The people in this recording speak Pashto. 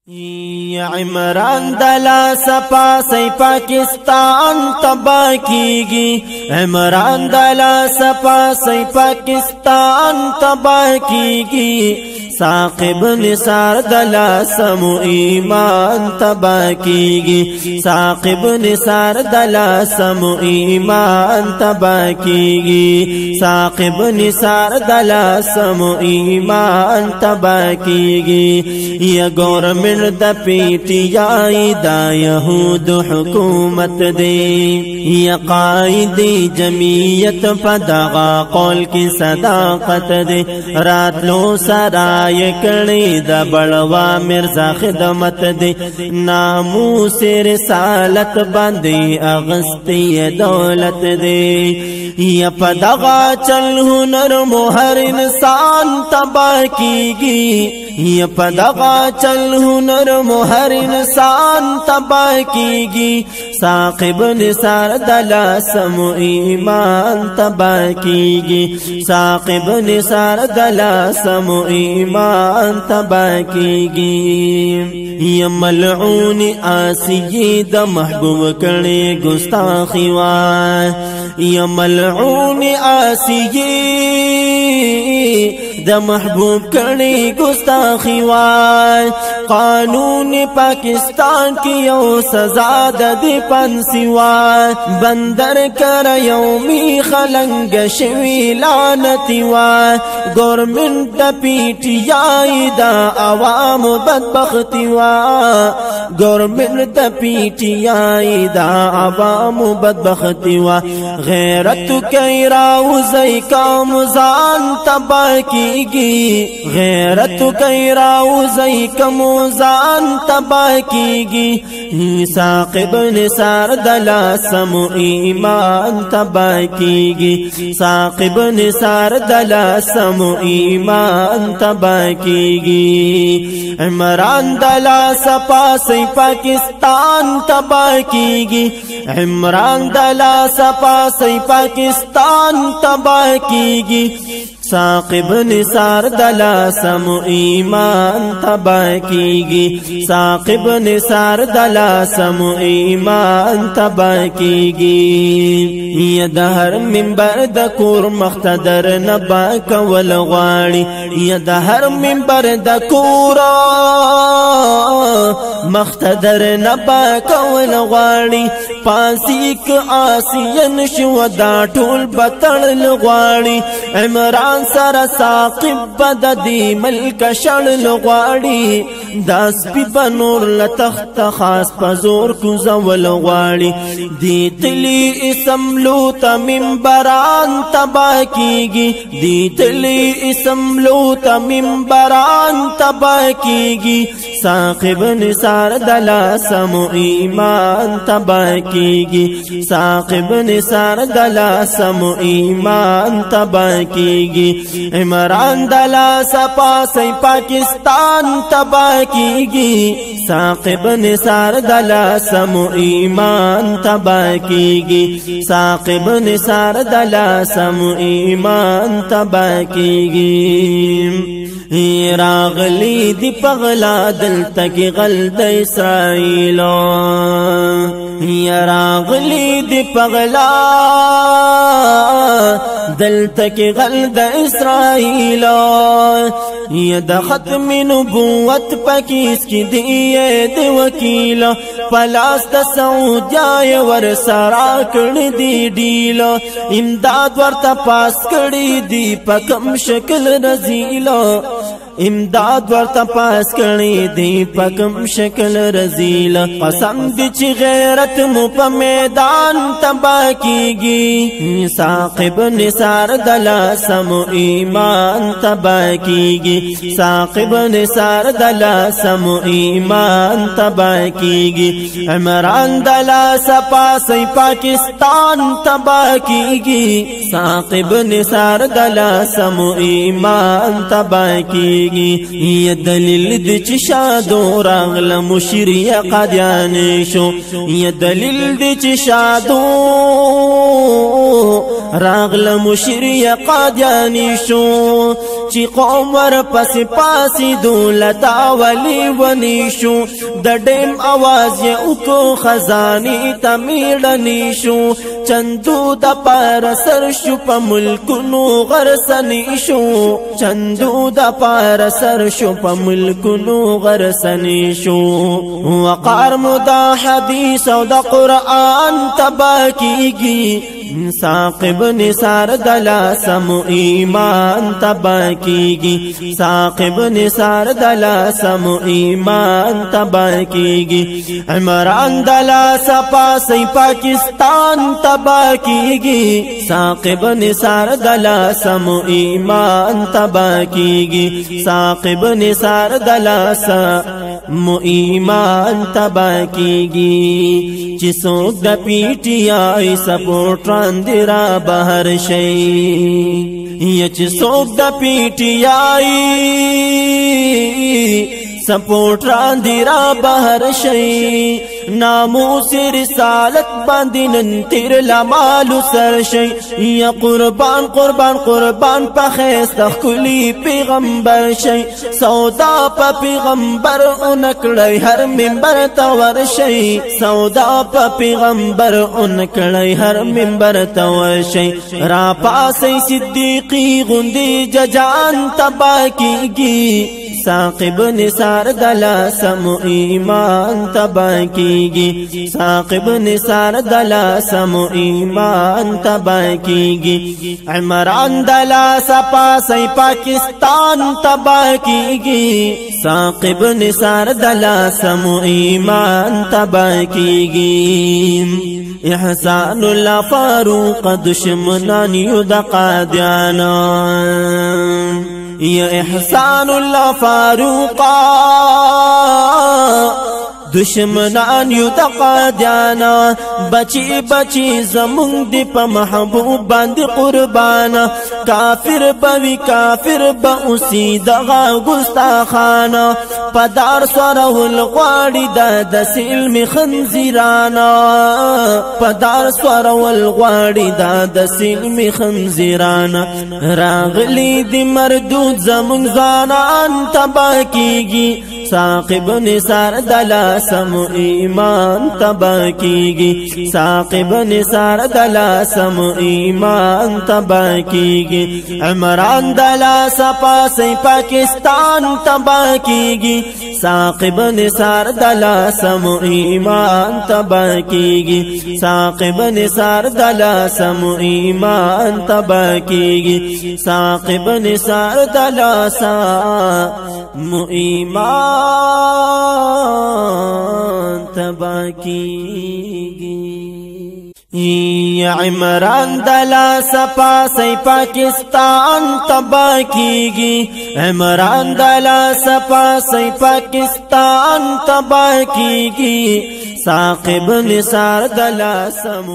عمران دلا سپا سی پاکستان تبا کیگی عمران دلا سپا سی پاکستان تبا کیگی ساقب نثار دلا سمو ایمان تبا کیگی ساقب نثار دلا سمو ایمان تبا کیگی ساقب نثار دلا سمو ایمان تبا کیگی یا گورنمنٹ د پی ٹی آئی دا یہود حکومت دے یا قائد جمعیت پدغا قول کی صداقت دے رات لو سرائے کڑی دا بڑوا مرزا خدمت دے ناموس رسالت باندے اغسطی دولت دے یا پدغا چل ہنر مہر انسان تباہ کیگی یا پدغا چل ہنر مہر انسان تباہ کیگی ساقب نثار دلا سمو ایمان تباہ کیگی ساقب نثار دلا سمو ایمان تباہ کیگی یا ملعون آسیی دا محبوب کڑے گستاخی وان یا ملعون آسیی دا محبوب کڑی گستاخی وان قانون پاکستان کی یو سزا دی پنسی وان بندر کر یومی خلنگ شوی لعنتی وان گورنمنٹ پی ٹی آئی دا عوام بدبختی وان گورنمنٹ پی ٹی آئی دا عوام بدبختی وان غیرت کئی راوزی کام زان تباہ کیگی غیرت کئی راوزی کم زان تباہ کیگی ساقب نثار دلا سمو ایمان تباہ کیگی ساقب نثار دلا سمو ایمان تباہ کیگی عمران دلا سپا سی پاکستان تباہ کیگی عمران دلا سپا سی پاکستان تباہ کیگی ساقب نثار دلا سمو ایمان تباہ کیگی ساقب نثار دلا سمو ایمان تباہ کیگی یا دہر منبر د کور مختدر نبا کول غواړي یا دہر منبر د کور مختدر نبا کول غواړي پاسیک آسین شو دا ټول بتړل غواړي عمران سر ساقب بد دی ملک شړل غواړي داس پی بنور لتخت خاص پزور کو زول غواړي دی تلی اسم لوت منبران تباہ کیگی دی تلی اسم لوت منبران تباہ کیگی ساقب نثار دلا سمو ایمان تباہ کیگی ساقب نثار دلا سمو ایمان تباہ کیگی عمران دلا سپا سی پاکستان تباہ کیگی ساقب نثار دلا سمو ایمان تباہ کیگی ساقب نثار دلا سمو ایمان تباہ کیگی راغلی دی پغلا دل تک غلد اسرائیلو یا راغلی دی پغلا دل تک غلد اسرائیلو یا دا ختم نبوت پاکیس کی دیئے دی وکیلو پلاس دا سعودیاء ور سرا کر دی ڈیلو امداد ورطا پاس کری دی پکم شکل رزیلو امداد ورطا پاس کری دی پکم شکل رزیل قسم دی چی غیرت مو پا میدان تباہ کیگی ساقب نثار دلا سمو ایمان تباہ کیگی ساقب نثار دلا سمو ایمان تباہ کیگی عمران دلا سپا سی پاکستان تباہ کیگی ساقب نثار دلا سمو ایمان تباہ کیگی یا دلیل دی چی شادو راغل مشری قادیانی شو یا دلیل دی چی شادو راغل مشری قادیانی شو چی قوم ور پس پاسی دولتا ولی ونی شو د ډیم आवाज یې وکړو خزانی تمیړنی شو چندو د پار سر شو په ملکونو غرسنی شو چندو د پار سر شو په ملکونو غرسنی شو وقار مدا حدیث او د قرآن تبا کیږي ساقب نثار دلا سم ایمان تبا کیږي ساقب نثار دلا سم ایمان تبا کیږي عمران دلا سپا سی پاکستان تبا کیږي ساقب نثار دلا سم ایمان تبا کیږي ساقب نثار دلا سم ایمان تبا کیږي چې څوک د پی ټی آی سپورټ اندرا بهر شي یا چې څوک د پی ټی آی سپورټ اندرا بهر شي ناموس رسالت باندې نن تیر لمال سر شي یا قربان قربان قربان په خیست خلی پیغمبر شي سودا په پیغمبر اونکړی هر منبر تور شي سودا په پیغمبر اونکړی هر منبر تور شي را پاسي صدیقی غوندي ججان تبا کیږي ساقب نثار دلا سم ایمان تبا کیږي ساقب نثار دلا سم ایمان تبا کیږي عمران دلا سپا سی پاکستان تبا کیږي ساقب نثار دلا سم ایمان تبا کیږي احسان الله فاروق دشمنان یود قادیانا یا احسان الله فاروقا دشمنان یو د قادیانا بچی بچی زمون دی په محبوب باندې قربانا کافر بوی کافر به اوسی دغه ګستاخانا پدار سورول غواړي د سلم خنزیرانا پدار سورول غواړي د سلم خنزیرانا راغلی دی مردود زمون ځانان تبا کیږي ساقب نثار دلا سم ایمان تبا کیږي ساقب نثار دلا سم ایمان تبا کیږي عمران دلا سپا سی پاکستان تبا کیږي ساقب نثار دلا سم ایمان تبا کیږي ساقب نثار دلا سم ایمان تبا کیږي ساقب نثار دلا سم ایمان تبا کیږي یا عمران دلا سپا سی پاکستان تبا کیږي عمران دلا سپا سی پاکستان تبا کیږي ساقب نثار دلا سم